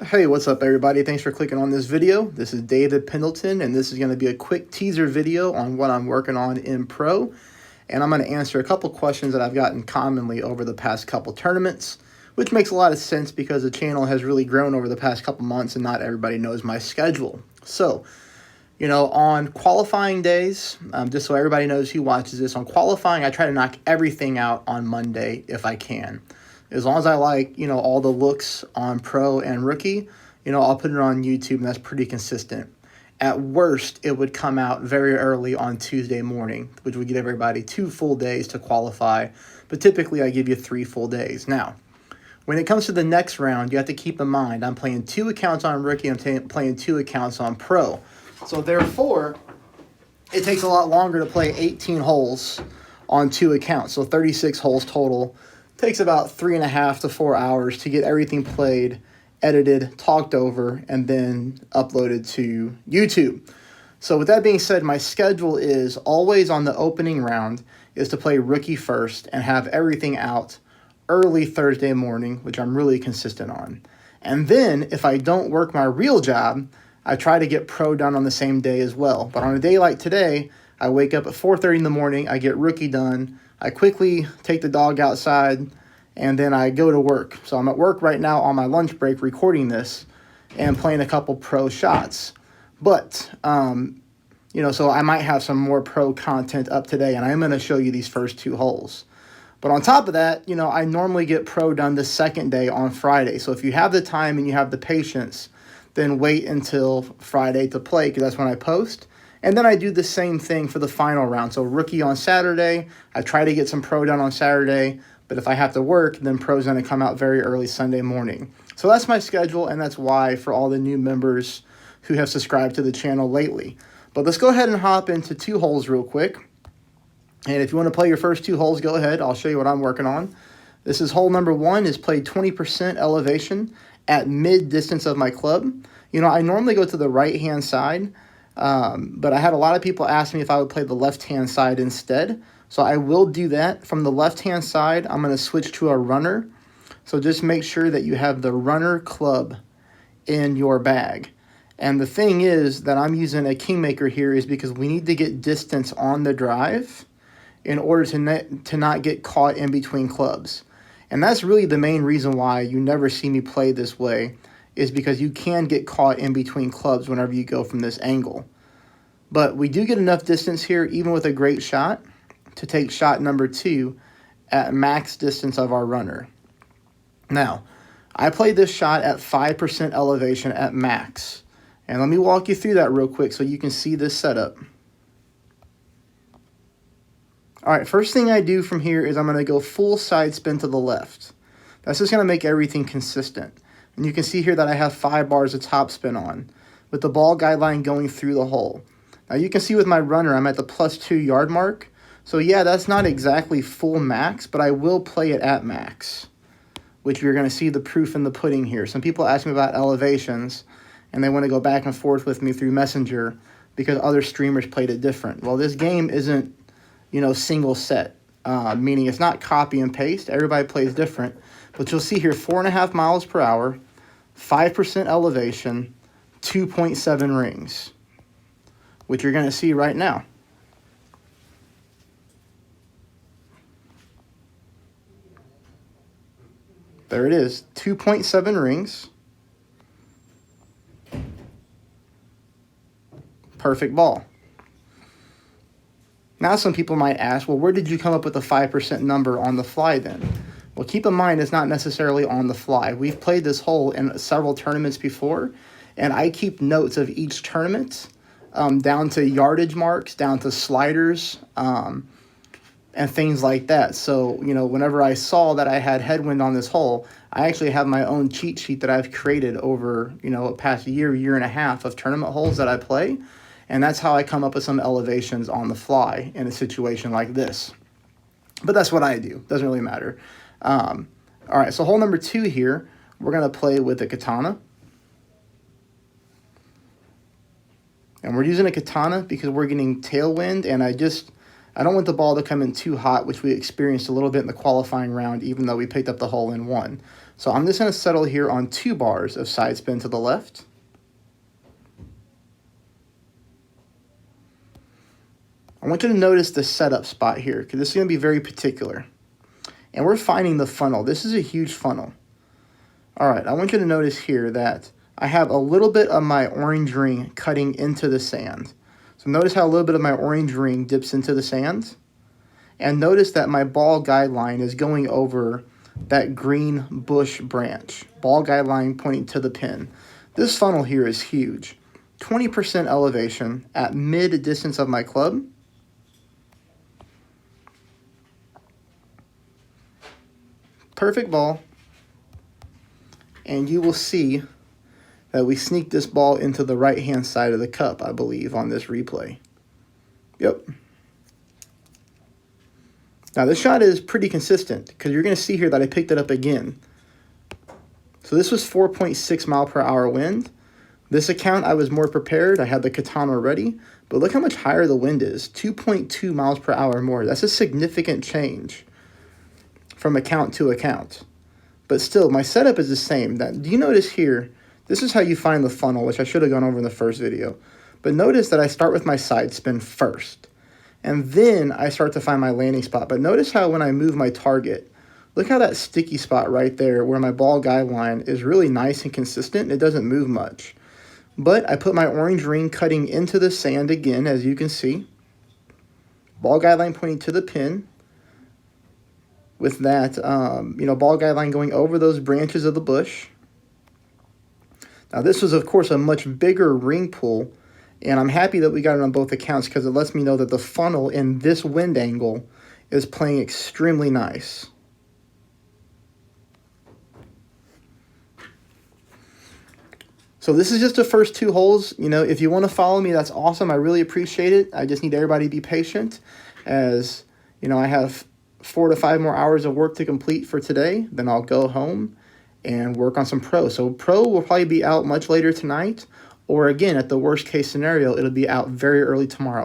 Hey, what's up everybody? Thanks for clicking on this video. This is David Pendleton, and this is going to be a quick teaser video on what I'm working on in Pro. And I'm going to answer a couple questions that I've gotten commonly over the past couple tournaments, which makes a lot of sense because the channel has really grown over the past couple months and not everybody knows my schedule. So, on qualifying days, just so everybody knows who watches this, on qualifying, I try to knock everything out on Monday if I can. As long as I like, all the looks on Pro and Rookie, I'll put it on YouTube, and that's pretty consistent. At worst, it would come out very early on Tuesday morning, which would give everybody 2 full days to qualify. But typically, I give you 3 full days. Now, when it comes to the next round, you have to keep in mind, I'm playing 2 accounts on Rookie, I'm playing 2 accounts on Pro. So therefore, it takes a lot longer to play 18 holes on 2 accounts. So 36 holes total. Takes about 3.5 to 4 hours to get everything played, edited, talked over, and then uploaded to YouTube. So with that being said, my schedule is always on the opening round is to play Rookie first and have everything out early Thursday morning, which I'm really consistent on. And then if I don't work my real job, I try to get Pro done on the same day as well. But on a day like today, I wake up at 4:30 in the morning, I get Rookie done, I quickly take the dog outside, and then I go to work. So I'm at work right now on my lunch break recording this and playing a couple Pro shots. But, so I might have some more Pro content up today, and I'm going to show you these first 2 holes. But on top of that, I normally get Pro done the second day on Friday. So if you have the time and you have the patience, then wait until Friday to play, because that's when I post. And then I do the same thing for the final round. So Rookie on Saturday, I try to get some Pro done on Saturday, but if I have to work, then Pro's going to come out very early Sunday morning. So that's my schedule, and that's why for all the new members who have subscribed to the channel lately. But let's go ahead and hop into 2 holes real quick. And if you want to play your first 2 holes, go ahead. I'll show you what I'm working on. This is hole number 1, is played 20% elevation at mid-distance of my club. I normally go to the right-hand side, but I had a lot of people ask me if I would play the left-hand side instead. So I will do that. From the left-hand side, I'm going to switch to a runner. So just make sure that you have the runner club in your bag. And the thing is that I'm using a Kingmaker here is because we need to get distance on the drive in order to not get caught in between clubs. And that's really the main reason why you never see me play this way, is because you can get caught in between clubs whenever you go from this angle. But we do get enough distance here, even with a great shot, to take shot number 2 at max distance of our runner. Now, I played this shot at 5% elevation at max. And let me walk you through that real quick so you can see this setup. All right, first thing I do from here is I'm going to go full side spin to the left. That's just going to make everything consistent. And you can see here that I have 5 bars of top spin on, with the ball guideline going through the hole. Now you can see with my runner, I'm at the +2 yard mark. So yeah, that's not exactly full max, but I will play it at max, which you're going to see the proof in the pudding here. Some people ask me about elevations, and they want to go back and forth with me through Messenger because other streamers played it different. Well, this game isn't, single set, meaning it's not copy and paste. Everybody plays different. But you'll see here 4.5 miles per hour, 5% elevation, 2.7 rings, which you're going to see right now. There it is, 2.7 rings. Perfect ball. Now some people might ask, well, where did you come up with the 5% number on the fly then? Well, keep in mind it's not necessarily on the fly. We've played this hole in several tournaments before, and I keep notes of each tournament, down to yardage marks, down to sliders, and things like that. So, whenever I saw that I had headwind on this hole, I actually have my own cheat sheet that I've created over, a past year and a half of tournament holes that I play. And that's how I come up with some elevations on the fly in a situation like this. But that's what I do. Doesn't really matter. All right, so hole number 2 here, we're going to play with a katana. And we're using a katana because we're getting tailwind, and I don't want the ball to come in too hot, which we experienced a little bit in the qualifying round, even though we picked up the hole in 1. So I'm just going to settle here on 2 bars of side spin to the left. I want you to notice the setup spot here, because this is going to be very particular. And we're finding the funnel. This is a huge funnel. All right, I want you to notice here that I have a little bit of my orange ring cutting into the sand. So notice how a little bit of my orange ring dips into the sand. And notice that my ball guideline is going over that green bush branch. Ball guideline pointing to the pin. This funnel here is huge. 20% elevation at mid distance of my club. Perfect ball, and you will see that we sneak this ball into the right-hand side of the cup, I believe, on this replay. Yep. Now, this shot is pretty consistent because you're going to see here that I picked it up again. So this was 4.6 mile per hour wind. This account, I was more prepared. I had the katana ready, but look how much higher the wind is, 2.2 miles per hour more. That's a significant change from account to account. But still, my setup is the same. Do you notice here, this is how you find the funnel, which I should have gone over in the first video. But notice that I start with my side spin first, and then I start to find my landing spot. But notice how when I move my target, look how that sticky spot right there where my ball guideline is really nice and consistent. It doesn't move much. But I put my orange ring cutting into the sand again, as you can see. Ball guideline pointing to the pin. With that, ball guideline going over those branches of the bush. Now, this was, of course, a much bigger ring pull, and I'm happy that we got it on both accounts because it lets me know that the funnel in this wind angle is playing extremely nice. So this is just the first 2 holes. If you want to follow me, that's awesome. I really appreciate it. I just need everybody to be patient as, I have 4 to 5 more hours of work to complete for today. Then I'll go home and work on some pro. So pro will probably be out much later tonight, or again, at the worst case scenario, it'll be out very early tomorrow.